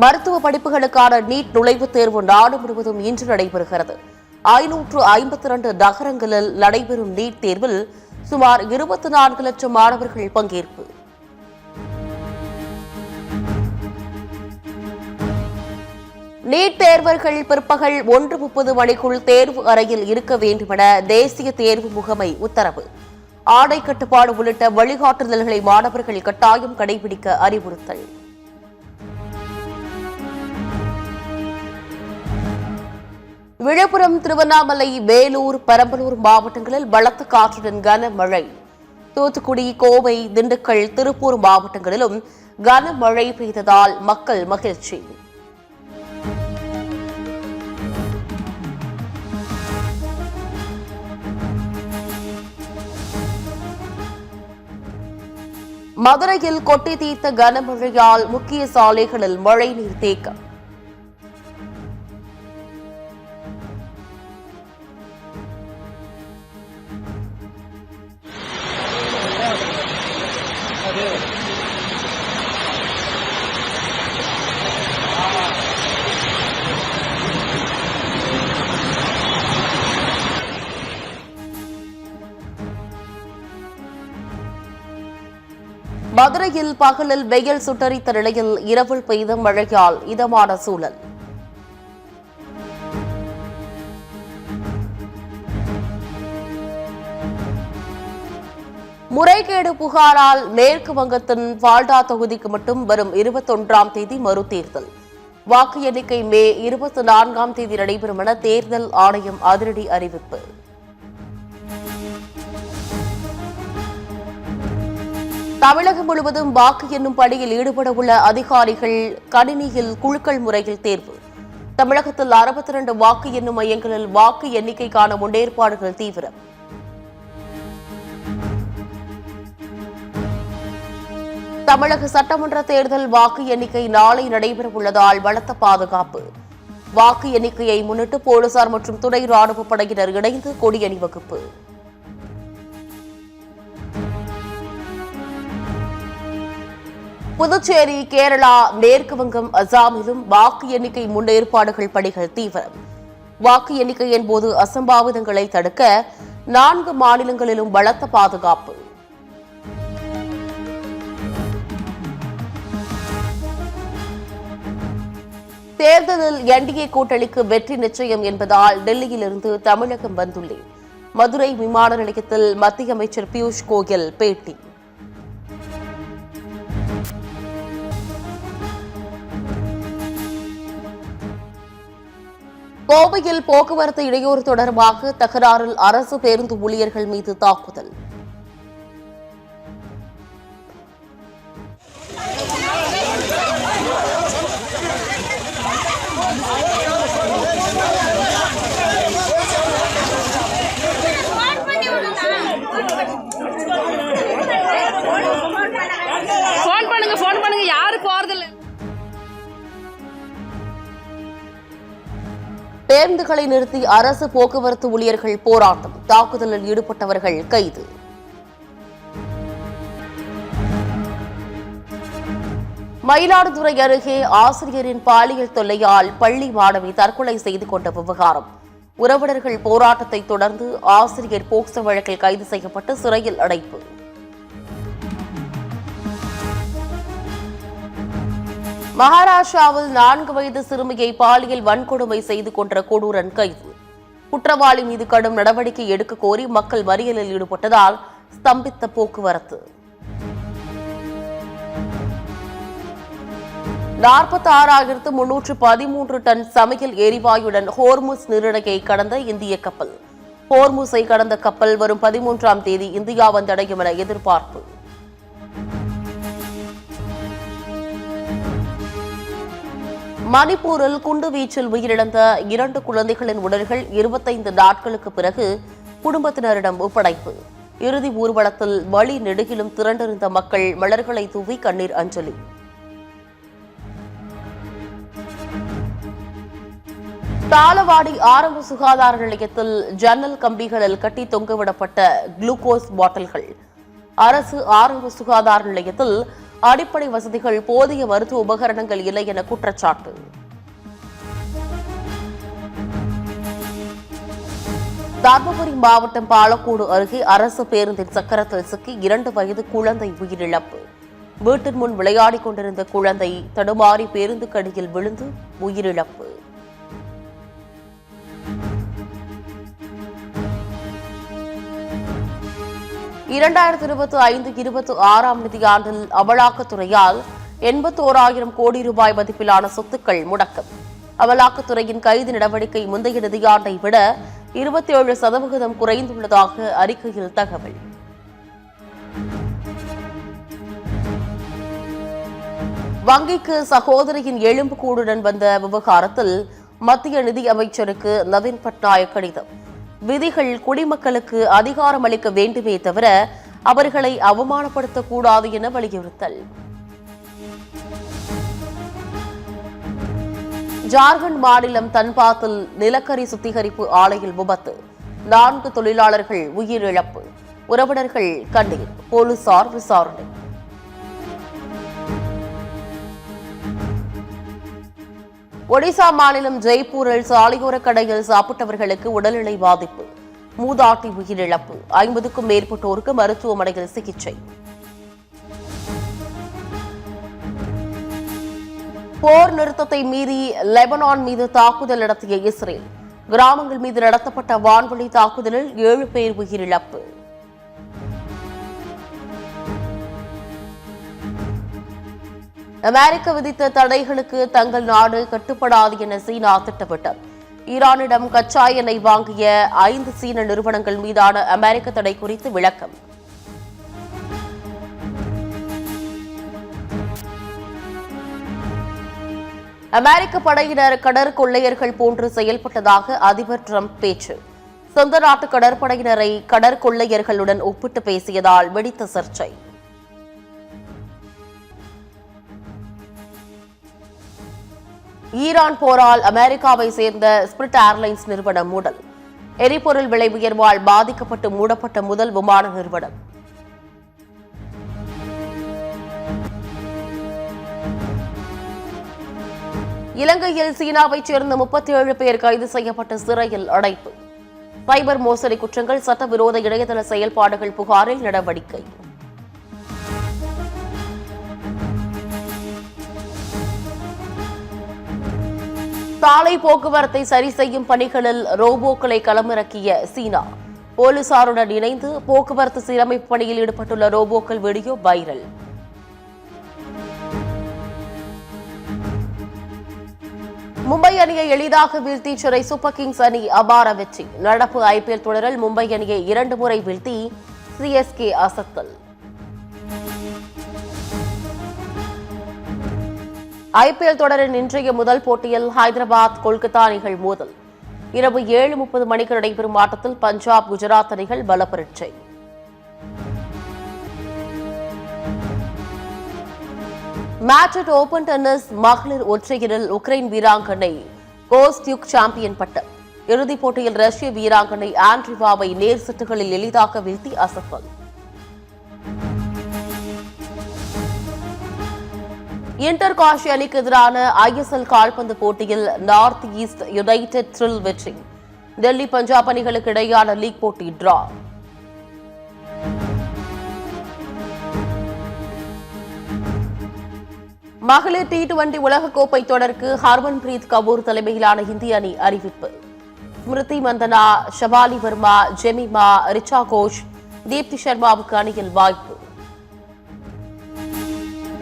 மருத்துவ படிப்புகளுக்கான நீட் நுழைவுத் தேர்வு நாடு முழுவதும் இன்று நடைபெறுகிறது. 552 நகரங்களில் நடைபெறும் நீட் தேர்வில் சுமார் 24 லட்சம் மாணவர்கள் பங்கேற்பு. நீட் தேர்வர்கள் பிற்பகல் 1:30 மணிக்குள் தேர்வு அறையில் இருக்க வேண்டுமென தேசிய தேர்வு முகமை உத்தரவு. ஆடை கட்டுப்பாடு உள்ளிட்ட வழிகாட்டுதல்களை மாணவர்கள் கட்டாயம் கடைபிடிக்க அறிவுறுத்தல். விழுப்புரம், திருவண்ணாமலை, வேலூர், பெரம்பலூர் மாவட்டங்களில் பலத்த காற்றுடன் கனமழை. தூத்துக்குடி, கோவை, திண்டுக்கல், திருப்பூர் மாவட்டங்களிலும் கனமழை பெய்ததால் மக்கள் மகிழ்ச்சி. மதுரையில் கொட்டி தீர்த்த கனமழையால் முக்கிய சாலைகளில் மழைநீர் தேக்கம். மதுரையில் பகலில் வெயில் சுட்டரித்த நிலையில் இரவில் பெய்த மழையால் இதமான சூழல். முறைகேடு புகாரால் மேற்கு வங்கத்தின் பால்டா தொகுதிக்கு மட்டும் வரும் 21ஆம் தேதி மறுதேர்தல். வாக்கு எண்ணிக்கை மே 24ஆம் தேதி நடைபெறும் என தேர்தல் ஆணையம் அதிரடி அறிவிப்பு. தமிழகம் முழுவதும் வாக்கு எண்ணும் பணியில் ஈடுபட உள்ள அதிகாரிகள் கணினியில் குழுக்கள் முறையில் தேர்வு. தமிழகத்தில் 62 வாக்கு எண்ணும் மையங்களில் வாக்கு எண்ணிக்கைக்கான முன்னேற்பாடுகள் தீவிரம். தமிழக சட்டமன்ற தேர்தல் வாக்கு எண்ணிக்கை நாளை நடைபெறவுள்ளதால் பலத்த பாதுகாப்பு. வாக்கு எண்ணிக்கையை முன்னிட்டு போலீசார் மற்றும் துணை ராணுவ படையினர் இணைந்து கொடி அணிவகுப்பு. புதுச்சேரி, கேரளா, மேற்கு வங்கம், அசாமிலும் வாக்கு எண்ணிக்கை முன்னேற்பாடுகள் பணிகள் தீவிரம். வாக்கு எண்ணிக்கையின் போது அசம்பாவிதங்களை தடுக்க 4 மாநிலங்களிலும் பலத்த பாதுகாப்பு. தேர்தலில் என்டிஏ கூட்டணிக்கு வெற்றி நிச்சயம் என்பதால் டெல்லியிலிருந்து தமிழகம் வந்துள்ளேன். மதுரை விமான நிலையத்தில் மத்திய அமைச்சர் பியூஷ் கோயல் பேட்டி. கோவையில் போக்குவரத்து இடையூறு தொடர்பாக தகராறில் அரசு பேருந்து ஊழியர்கள் மீது தாக்குதல். போன் பண்ணுங்க யாரு போறதில்லை. பேருந்துகளை நிறுத்தி அரசு போக்குவரத்து ஊழியர்கள் போராட்டம். தாக்குதலில் ஈடுபட்டவர்கள் கைது. மயிலாடுதுறை அருகே ஆசிரியரின் பாலியல் தொல்லையால் பள்ளி மாணவி தற்கொலை செய்து கொண்ட விவகாரம். உறவினர்கள் போராட்டத்தை தொடர்ந்து ஆசிரியர் போக்சோ வழக்கில் கைது செய்யப்பட்டு சிறையில் அடைப்பு. மகாராஷ்டிராவில் 4 வயது சிறுமியை பாலியல் வன்கொடுமை செய்து கொன்ற கொடூரன் கைது. குற்றவாளி மீது கடும் நடவடிக்கை எடுக்க கோரி மக்கள் மறியலில் ஈடுபட்டதால் ஸ்தம்பித்த போக்குவரத்து. 46,313 டன் சமையல் எரிவாயுடன் ஹோர்முஸ் நீரிணையை கடந்த இந்திய கப்பல். ஹோர்முஸை கடந்த கப்பல் வரும் 13ஆம் தேதி இந்தியா வந்தடையும் என எதிர்பார்ப்பு. மணிப்பூரில் குண்டுவீச்சில் உயிரிழந்த 2 குழந்தைகளின் உடல்கள் 25 நாட்களுக்கு பிறகு குடும்பத்தினரிடம் ஒப்படைப்பு. இறுதி ஊர்வலத்தில் வழி நெடுகிலும் திரண்டிருந்த மக்கள் மலர்களை தூவி கண்ணீர் அஞ்சலி. தாளவாடி ஆரம்ப சுகாதார நிலையத்தில் ஜன்னல் கம்பிகளில் கட்டி தொங்கவிடப்பட்ட குளுக்கோஸ் பாட்டில்கள். அரசு ஆரம்ப சுகாதார நிலையத்தில் அடிப்படை வசதிகள், போதிய மருத்துவ உபகரணங்கள் இல்லை என குற்றச்சாட்டு. தர்மபுரி மாவட்டம் பாலக்கோடு அருகே அரசு பேருந்தின் சக்கரத்தில் சிக்கி 2 வயது குழந்தை உயிரிழப்பு. வீட்டின் முன் விளையாடிக் கொண்டிருந்த குழந்தை தடுமாறி பேருந்துக்கு அடியில் விழுந்து உயிரிழப்பு. (2025-26) நிதியாண்டில் அமலாக்கத்துறையால் 81,000 கோடி ரூபாய் மதிப்பிலான சொத்துக்கள் முடக்கம். அமலாக்கத்துறையின் கைது நடவடிக்கை முந்தைய நிதியாண்டை விட 27% குறைந்துள்ளதாக அறிக்கையில் தகவல். வங்கிக்கு சகோதரியின் எலும்புக்கூடுடன் வந்த விவகாரத்தில் மத்திய நிதி அமைச்சருக்கு நவீன் பட்நாயக் கடிதம். விதிகள் குடிமக்களுக்கு அதிகாரம் அளிக்க வேண்டுமே தவிர அவர்களை அவமானப்படுத்தக்கூடாது என வலியுறுத்தல். ஜார்க்கண்ட் மாநிலம் தன்பாத்தில் நிலக்கரி சுத்திகரிப்பு ஆலையில் விபத்து. 4 தொழிலாளர்கள் உயிரிழப்பு. உறவினர்கள் கண்ணீர். போலீசார் விசாரணை. ஒடிசா மாநிலம் ஜெய்ப்பூரில் சாலையோர கடையில் சாப்பிட்டவர்களுக்கு உடல்நிலை பாதிப்பு. மூதாட்டி உயிரிழப்பு. 50க்கும் மேற்பட்டோருக்கு மருத்துவமனையில் சிகிச்சை. போர் நிறுத்தத்தை மீறி லெபனான் மீது தாக்குதல் நடத்திய இஸ்ரேல். கிராமங்கள் மீது நடத்தப்பட்ட வான்வழி தாக்குதலில் 7 பேர் உயிரிழப்பு. அமெரிக்க விதித்த தடைகளுக்கு தங்கள் நாடு கட்டுப்படாது என சீனா திட்டமிட்டது. ஈரானிடம் கச்சா எண்ணெய் வாங்கிய 5 சீன நிறுவனங்கள் மீதான அமெரிக்க தடை குறித்து விளக்கம். அமெரிக்க படையினர் கடற்கொள்ளையர்கள் போன்று செயல்பட்டதாக அதிபர் டிரம்ப் பேச்சு. சொந்த நாட்டு கடற்படையினரை கடற்கொள்ளையர்களுடன் ஒப்பிட்டு பேசியதால் வெடித்த சர்ச்சை. ஈரான் போரால் அமெரிக்காவை சேர்ந்த ஸ்பிரிட் ஏர்லைன்ஸ் நிறுவனம் மூடல். எரிபொருள் விலை உயர்வால் பாதிக்கப்பட்டு மூடப்பட்ட முதல் விமான நிறுவனம். இலங்கையில் சீனாவைச் சேர்ந்த 37 பேர் கைது செய்யப்பட்ட சிறையில் அடைப்பு. சைபர் மோசடி குற்றங்கள், சட்டவிரோத இணையதள செயல்பாடுகள் புகாரில் நடவடிக்கை. சாலை போக்குவரத்தை சரி செய்யும் பணிகளில் ரோபோக்களை களமிறக்கிய சீனா. போலீசாருடன் இணைந்து போக்குவரத்து சீரமைப்பு பணியில் ஈடுபட்டுள்ள ரோபோக்கள் வீடியோ வைரல். மும்பை அணியை எளிதாக வீழ்த்தி சென்னை சூப்பர் கிங்ஸ் அணி அபார வெற்றி. நடப்பு IPL தொடரில் மும்பை அணியை 2 முறை வீழ்த்தி CSK அசத்தல். IPL தொடரின் இன்றைய முதல் போட்டியில் ஹைதராபாத் கொல்கத்தா அணிகள் மோதல். இரவு 7:30 மணிக்கு நடைபெறும் ஆட்டத்தில் பஞ்சாப் குஜராத் அணிகள் பல பரீட்சை. மேட்ரிட் ஓபன் டென்னிஸ் மகளிர் ஒற்றையரில் உக்ரைன் வீராங்கனை கோஸ்டியுக் சாம்பியன் பட்டம். இறுதிப் போட்டியில் ரஷ்ய வீராங்கனை ஆண்ட்ரிவாவை நேர் செட்டுகளில் எளிதாக வீழ்த்தி அசத்தல். இன்டர் காஷி அணிக்கு எதிரான ISL கால்பந்து போட்டியில் நார்த் ஈஸ்ட் யுனைடெட் த்ரில் வெற்றி. டெல்லி பஞ்சாப் அணிகளுக்கு இடையான லீக் போட்டி டிரா. மகளிர் T20 உலகக்கோப்பை தொடருக்கு ஹர்மன்பிரீத் கவுர் தலைமையிலான இந்திய அணி அறிவிப்பு. ஸ்மிருதி மந்தனா, ஷபாலி வர்மா, ஜெமிமா, ரிச்சா கோஷ், தீப்தி சர்மாவுக்கு அணியில் வாய்ப்பு.